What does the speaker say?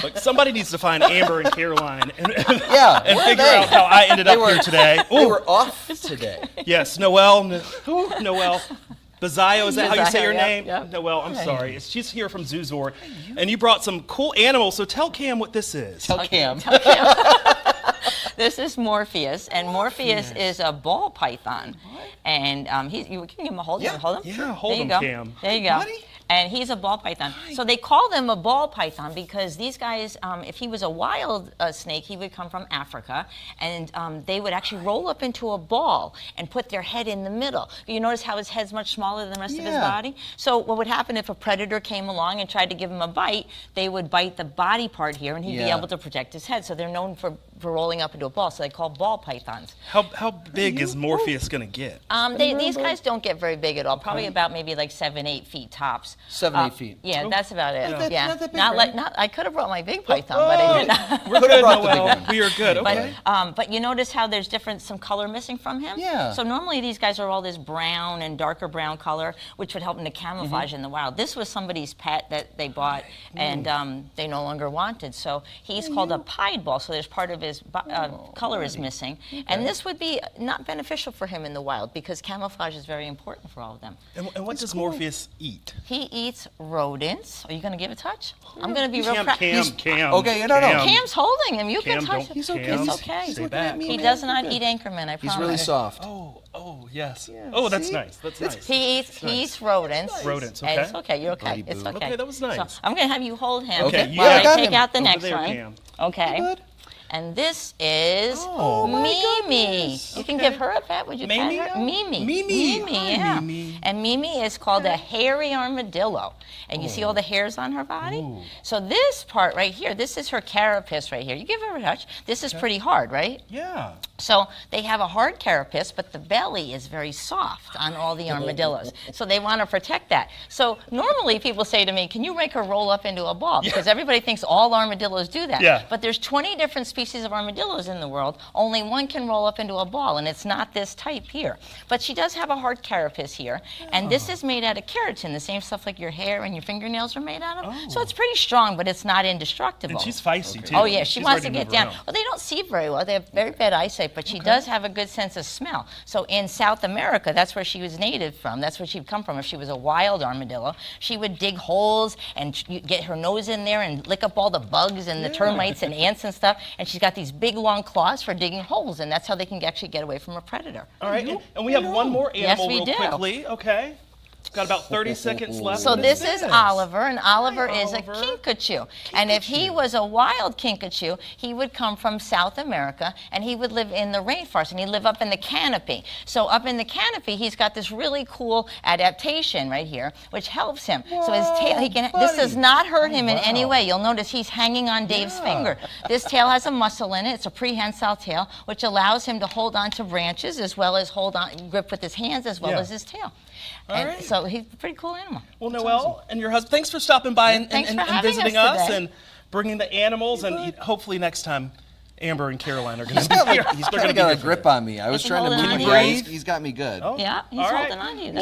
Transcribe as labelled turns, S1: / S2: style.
S1: Look, somebody needs to find Amber and Caroline and figure
S2: they?
S1: out how I ended up here today.
S2: They were off today.
S1: Yes, Noelle Bezio, is that how you say your name?
S3: Yep.
S1: Noelle, I'm sorry. She's here from Zoozort, and you brought some cool animals, so tell Cam what this is.
S2: Tell Cam.
S3: This is Morpheus, and Morpheus is a ball python. And you can give him a hold.
S2: Yeah.
S3: Hold him.
S1: Yeah, hold him,
S3: There you go.
S1: Cam.
S3: There you go.
S2: Buddy.
S3: And he's a ball python. So they call them a ball python because these guys, if he was a wild snake, he would come from Africa, and they would actually roll up into a ball and put their head in the middle. You notice how his head's much smaller than the rest of his body? So what would happen if a predator came along and tried to give him a bite, they would bite the body part here, and he'd be able to protect his head. So they're known for rolling up into a ball, so they call ball pythons.
S1: How big is Morpheus going to get?
S3: These guys don't get very big at all, probably about maybe like 7, 8 feet tops.
S2: 7, 8 feet.
S3: Yeah, that's about it.
S2: Not
S3: Yeah,
S2: that big, right?
S3: I could have brought my big python, but I didn't.
S1: We're good, Noelle. We are good. Okay.
S3: But you notice how there's some color missing from him?
S2: Yeah.
S3: So normally these guys are all this brown and darker brown color, which would help them to camouflage in the wild. This was somebody's pet that they bought, and they no longer wanted. So he's called a pied ball. So there's part of his color is missing, and this would be not beneficial for him in the wild because camouflage is very important for all of them.
S1: And what does Morpheus eat?
S3: He eats rodents. Are you going to give a touch? I'm going to be real
S1: Cam,
S3: proud.
S1: Cam.
S2: Okay, no.
S3: Cam's holding him. You
S1: Cam,
S3: can touch
S1: don't-
S3: him.
S2: He's okay.
S3: It's
S1: Cam,
S3: okay.
S1: stay back.
S3: He does not eat anchorman, I promise.
S2: He's really soft.
S1: Oh, yes. Oh, that's nice. That's nice.
S3: He eats rodents.
S1: Rodents,
S3: And
S1: okay.
S3: it's okay. You're okay.
S2: Buddy
S3: It's
S2: boo.
S3: okay.
S1: Okay, that was nice.
S3: So I'm going to have you hold him
S1: Okay, you
S3: while
S1: got
S3: I
S1: it.
S2: got
S3: take
S2: him.
S3: out the
S1: Over
S3: next
S1: there,
S3: one.
S1: Cam.
S3: Okay.
S2: Good.
S3: And this is
S2: Oh, my
S3: Mimi.
S2: goodness.
S3: You can
S1: Okay.
S3: give her a pet. Would you
S1: Mimi?
S3: pet her? Mimi.
S1: Mimi.
S3: Mimi,
S1: Hi,
S3: yeah.
S1: Mimi.
S3: And Mimi is called a hairy armadillo. And you see all the hairs on her body? So this part right here, this is her carapace right here. You give her a touch. This is pretty hard, right?
S1: Yeah.
S3: So they have a hard carapace, but the belly is very soft on all the armadillos. So they want to protect that. So normally people say to me, can you make her roll up into a ball? Because everybody thinks all armadillos do that.
S1: Yeah.
S3: But there's 20 different species of armadillos in the world. Only one can roll up into a ball, and it's not this type here. But she does have a hard carapace here. And this is made out of keratin, the same stuff like your hair and your fingernails are made out of. So it's pretty strong, but it's not indestructible.
S1: And she's feisty, too.
S3: Oh, yeah, she
S1: She's
S3: wants to
S1: ready
S3: get
S1: move
S3: down.
S1: around.
S3: Well, they don't see very well. They have very bad eyesight, but she does have a good sense of smell. So in South America, that's where she was native from. That's where she'd come from. If she was a wild armadillo, she would dig holes and get her nose in there and lick up all the bugs and the termites and ants and stuff. And she's got these big, long claws for digging holes, and that's how they can actually get away from a predator.
S1: All right, and we have one more
S3: Yes,
S1: animal
S3: we
S1: real
S3: do.
S1: quickly. Okay. Got about 30 seconds left.
S3: So
S1: What
S3: this is Oliver, and Oliver
S1: Hi,
S3: is a
S1: Oliver.
S3: kinkajou. And if he was a wild kinkajou, he would come from South America, and he would live in the rainforest, and he'd live up in the canopy. So up in the canopy, he's got this really cool adaptation right here, which helps him. So his tail, this does not hurt him in any way. You'll notice he's hanging on Dave's finger. This tail has a muscle in it. It's a prehensile tail, which allows him to hold on to branches as well as grip with his hands as well as his tail. And
S1: right.
S3: so he's a pretty cool animal.
S1: Well, Noelle and your husband, thanks for stopping by and
S3: Thanks for having
S1: visiting
S3: us
S1: us
S3: today.
S1: and bringing the animals. And hopefully next time, Amber and Caroline are going
S2: He's
S1: to be here.
S2: kind of got a grip on me. I was
S3: Is he
S2: trying to
S3: holding
S2: move
S3: on
S2: him
S3: to
S2: around.
S1: you?
S2: He's got me good.
S1: Oh,
S3: Yeah, he's
S1: all right.
S3: holding on to you.
S1: Well,